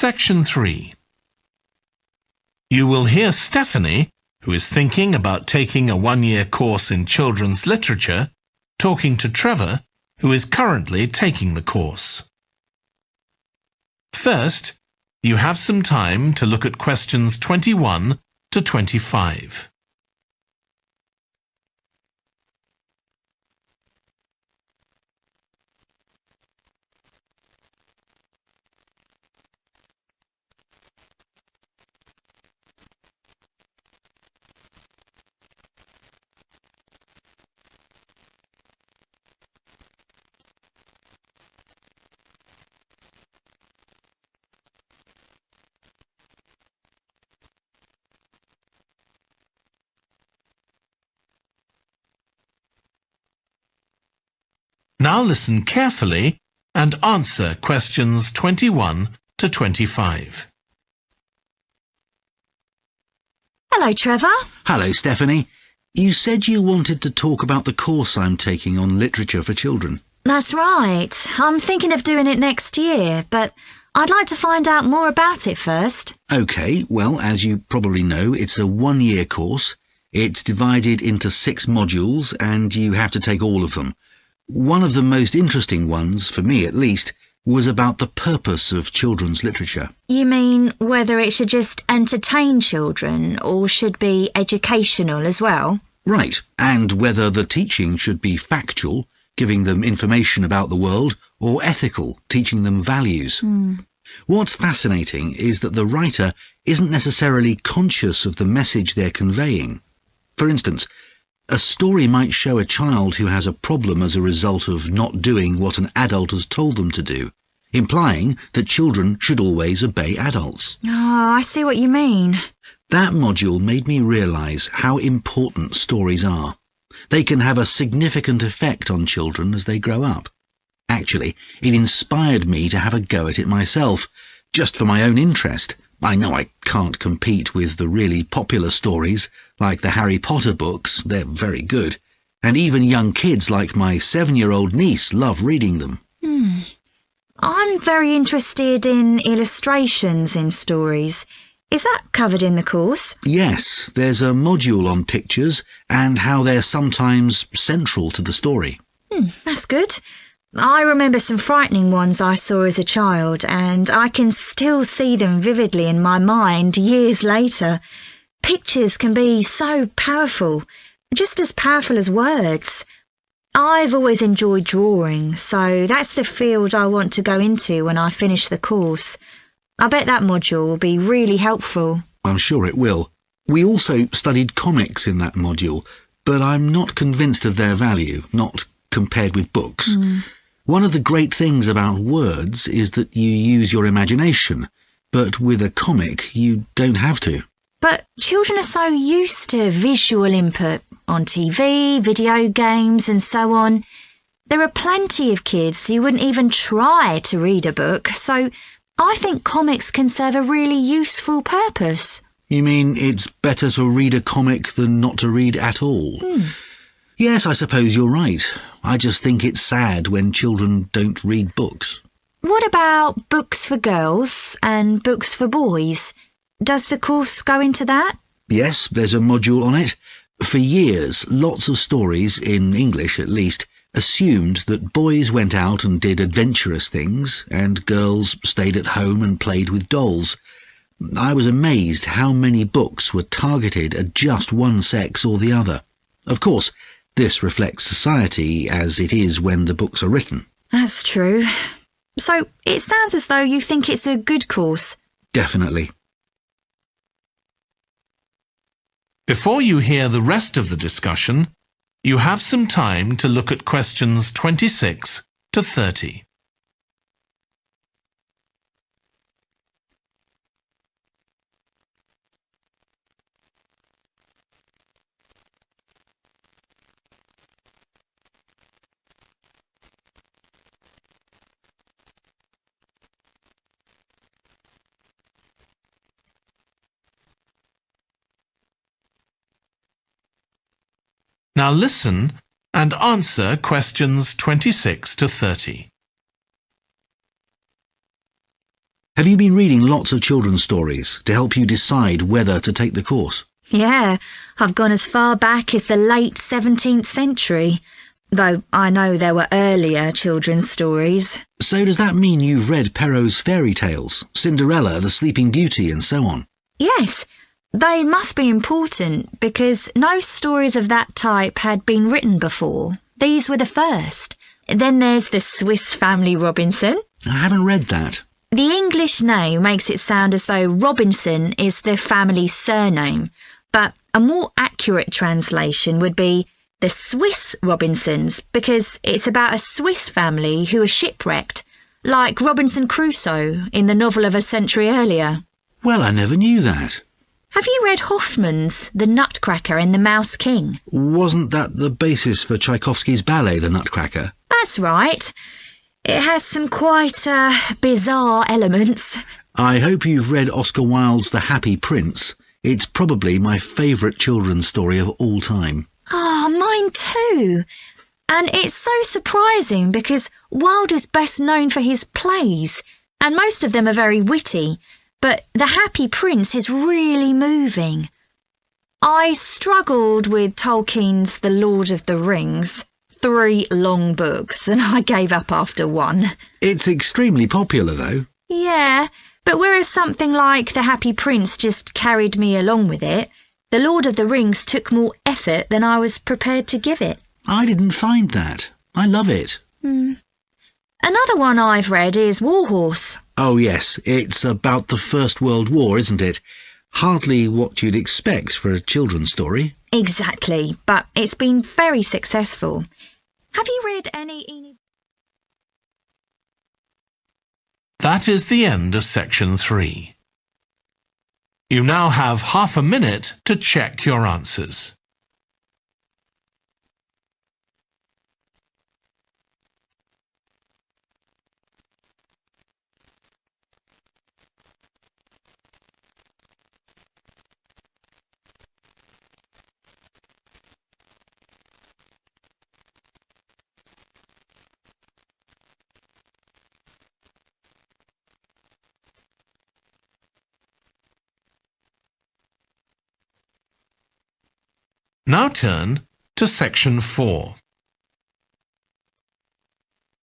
Section 3. You will hear Stephanie, who is thinking about taking a one-year course in children's literature, talking to Trevor, who is currently taking the course. First, you have some time to look at questions 21 to 25. Now listen carefully and answer questions 21 to 25. Hello, Trevor. Hello, Stephanie. You said you wanted to talk about the course I'm taking on literature for children. That's right. I'm thinking of doing it next year, but I'd like to find out more about it first. OK, well, as you probably know, it's a one-year course. It's divided into 6 modules, and you have to take all of them. One of the most interesting ones, for me at least, was about the purpose of children's literature. You mean whether it should just entertain children or should be educational as well? Right, and whether the teaching should be factual, giving them information about the world, or ethical, teaching them values. What's fascinating is that the writer isn't necessarily conscious of the message they're conveying. For instance, a story might show a child who has a problem as a result of not doing what an adult has told them to do, implying that children should always obey adults. Oh, I see what you mean. That module made me realise how important stories are. They can have a significant effect on children as they grow up. Actually, it inspired me to have a go at it myself, just for my own interest. I know I can't compete with the really popular stories, like the Harry Potter books. They're very good. And even young kids like my 7-year-old niece love reading them. I'm very interested in illustrations in stories. Is that covered in the course? Yes, there's a module on pictures and how they're sometimes central to the story. That's good. I remember some frightening ones I saw as a child, and I can still see them vividly in my mind years later. Pictures can be so powerful, just as powerful as words. I've always enjoyed drawing, so that's the field I want to go into when I finish the course. I bet that module will be really helpful. I'm sure it will. We also studied comics in that module, but I'm not convinced of their value, not compared with books. One of the great things about words is that you use your imagination, but with a comic you don't have to. But children are so used to visual input on TV, video games and so on. There are plenty of kids who wouldn't even try to read a book, so I think comics can serve a really useful purpose. You mean it's better to read a comic than not to read at all? Yes, I suppose you're right. I just think it's sad when children don't read books. What about books for girls and books for boys? Does the course go into that? Yes, there's a module on it. For years, lots of stories, in English at least, assumed that boys went out and did adventurous things, and girls stayed at home and played with dolls. I was amazed how many books were targeted at just one sex or the other. Of course, this reflects society as it is when the books are written. That's true. So it sounds as though you think it's a good course. Definitely. Before you hear the rest of the discussion, you have some time to look at questions 26 to 30. Now listen and answer questions 26 to 30. Have you been reading lots of children's stories to help you decide whether to take the course? Yeah, I've gone as far back as the late 17th century, though I know there were earlier children's stories. So does that mean you've read Perrault's fairy tales, Cinderella, the Sleeping Beauty, and so on? Yes, they must be important because no stories of that type had been written before. These were the first. Then there's the Swiss Family Robinson. I haven't read that. The English name makes it sound as though Robinson is the family's surname, but a more accurate translation would be the Swiss Robinsons because it's about a Swiss family who are shipwrecked, like Robinson Crusoe in the novel of a century earlier. Well, I never knew that. Have you read Hoffmann's The Nutcracker and the Mouse King? Wasn't that the basis for Tchaikovsky's ballet, The Nutcracker? That's right. It has some quite bizarre elements. I hope you've read Oscar Wilde's The Happy Prince. It's probably my favourite children's story of all time. Oh, mine too. And it's so surprising because Wilde is best known for his plays, and most of them are very witty, but The Happy Prince is really moving. I struggled with Tolkien's The Lord of the Rings. 3 long books, and I gave up after 1. It's extremely popular, though. Yeah, but whereas something like The Happy Prince just carried me along with it, The Lord of the Rings took more effort than I was prepared to give it. I didn't find that. I love it. Another one I've read is Warhorse. Oh, yes, it's about the First World War, isn't it? Hardly what you'd expect for a children's story. Exactly, but it's been very successful. Have you read any... That is the end of section 3. You now have half a minute to check your answers. Now turn to section 4.